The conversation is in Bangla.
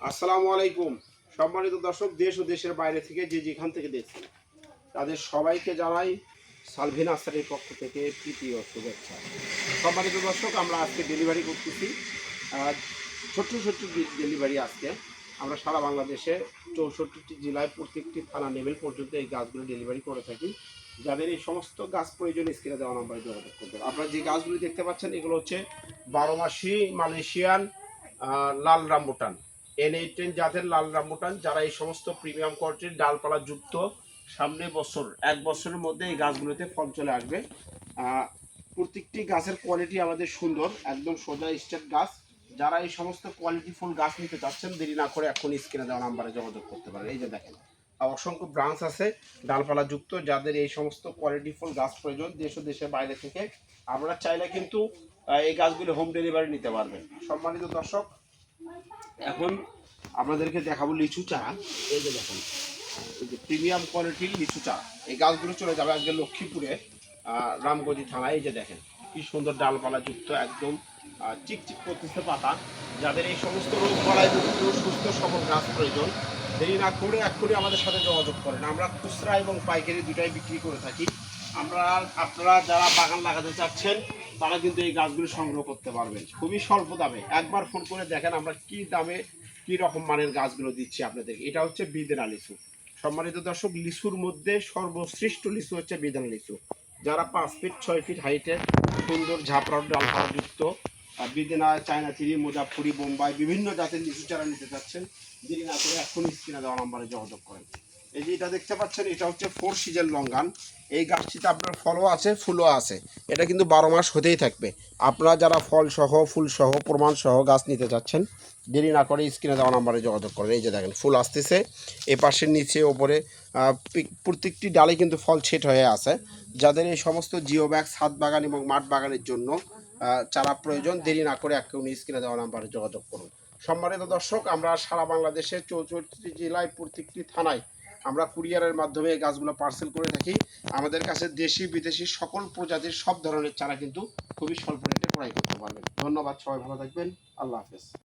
আসসালামু আলাইকুম। সম্মানিত দর্শক, দেশ ও দেশের বাইরে থেকে যে যেখান থেকে দেখছেন তাদের সবাইকে জানাই সালভিন আসারের পক্ষ থেকে প্রীতি ও শুভেচ্ছা। সম্মানিত দর্শক, আমরা আজকে ডেলিভারি করতেছি ছোট্ট ছোট্ট ডেলিভারি। আজকে আমরা সারা বাংলাদেশে 64টি জেলায় প্রত্যেকটি থানা লেভেল পর্যন্ত এই গাছগুলো ডেলিভারি করে থাকি। যাদের এই সমস্ত গাছ প্রয়োজন স্ক্রিনে দেওয়া নাম্বারে যোগাযোগ করবেন। আপনারা যে গাছগুলি দেখতে পাচ্ছেন এগুলো হচ্ছে 12 মাসি মালয়েশিয়ান লাল রামবুটান, N18 জাতের লাল রামবুটান। যারা এই সমস্ত প্রিমিয়াম কোয়ালিটির ডালপালা যুক্ত, সামনে বছর 1 বছরের মধ্যে এই গাছগুলোতে ফল চলে আসবে। প্রত্যেকটি গাছের কোয়ালিটি আমাদের সুন্দর, একদম সোজা স্টেট গাছ। যারা এই সমস্ত কোয়ালিটি ফুল গাছ নিতে চাচ্ছেন দেরি না করে এখন স্ক্রিনে দেওয়া নাম্বারে যোগাযোগ করতে পারেন। এই যে দেখেন, অসংখ্য ব্রাঞ্চ আছে ডালপালা যুক্ত। যাদের এই সমস্ত কোয়ালিটি ফুল গাছ প্রয়োজন দেশ ও দেশের বাইরে থেকে, আপনারা চাইলে কিন্তু এই গাছগুলি হোম ডেলিভারি নিতে পারবেন। সম্মানিত দর্শক, এখন আপনাদেরকে দেখাবো লিচু চারা। এই যে দেখেন, এই যে প্রিমিয়াম কোয়ালিটির লিচু চারা। এই গাছগুলো চলে যাবে আজকে লক্ষ্মীপুরে রামগঞ্জি থানায়। এই যে দেখেন কি সুন্দর ডালপালা যুক্ত, একদম চিকচিক করতেছে পাতা। যাদের এই সমস্ত রোগ বলায় যুক্ত সুস্থ সবল গাছ প্রয়োজন, দেরি না করে এক্ষুনি আমাদের সাথে যোগাযোগ করেন। আমরা খুচরা এবং পাইকারি দুটাই বিক্রি করে থাকি। আপনারা যারা বাগান লাগাতে চাচ্ছেন তারা কিন্তু এই গাছগুলো সংগ্রহ করতে পারবেন খুবই স্বল্প দামে। একবার ফোন করে দেখেন আমরা কি দামে কি রকম মানের গাছগুলো দিচ্ছি আপনাদেরকে। এটা হচ্ছে বিদেনা লিচু। সম্মানিত দর্শক, লিচুর মধ্যে সর্বশ্রেষ্ঠ লিচু হচ্ছে বিদেনা লিচু। যারা 5 ফিট 6 ফিট হাইটের সুন্দর ঝাপড়ার ডালপালাযুক্ত বিদেনা, চায়না চিরি, মুজাফরি, বোম্বাই বিভিন্ন জাতের লিচু চারা নিতে চাচ্ছেন, দেরি না করে এখন স্ক্রিনে দেওয়া নাম্বারে যোগাযোগ করেন। এই যে এটা দেখতে পাচ্ছেন, এটা হচ্ছে 4 সিজন লঙ্গান। এই গাছটিতে আপনার ফলও আছে ফুলও আছে। এটা কিন্তু 12 মাস হতেই থাকবে। আপনারা যারা ফল সহ ফুল সহ প্রমাণ সহ গাছ নিতে চাচ্ছেন দেরি না করে স্ক্রিনে দেওয়া নাম্বারে যোগাযোগ করেন। এই যে দেখেন ফুল আসতেছে, এ পাশের নিচে ওপরে প্রত্যেকটি ডালে কিন্তু ফল ছেট হয়ে আছে। যাদের এই সমস্ত জিও ব্যাগ, ছাদ বাগান এবং মাঠ বাগানের জন্য চারা প্রয়োজন, দেরি না করে এক্ষুনি স্ক্রিনে দেওয়া নাম্বারে যোগাযোগ করুন। সম্মানিত দর্শক, আমরা সারা বাংলাদেশে 64টি জেলায় প্রত্যেকটি থানায় আমরা কুরিয়ারের মাধ্যমে এই গাছগুলো পার্সেল করে থাকি। আমাদের কাছে দেশি বিদেশি সকল প্রজাতির সব ধরনের চারা কিন্তু খুবই স্বল্প রেটে ক্রয় করতে পারবেন। ধন্যবাদ, সবাই ভালো থাকবেন। আল্লাহ হাফেজ।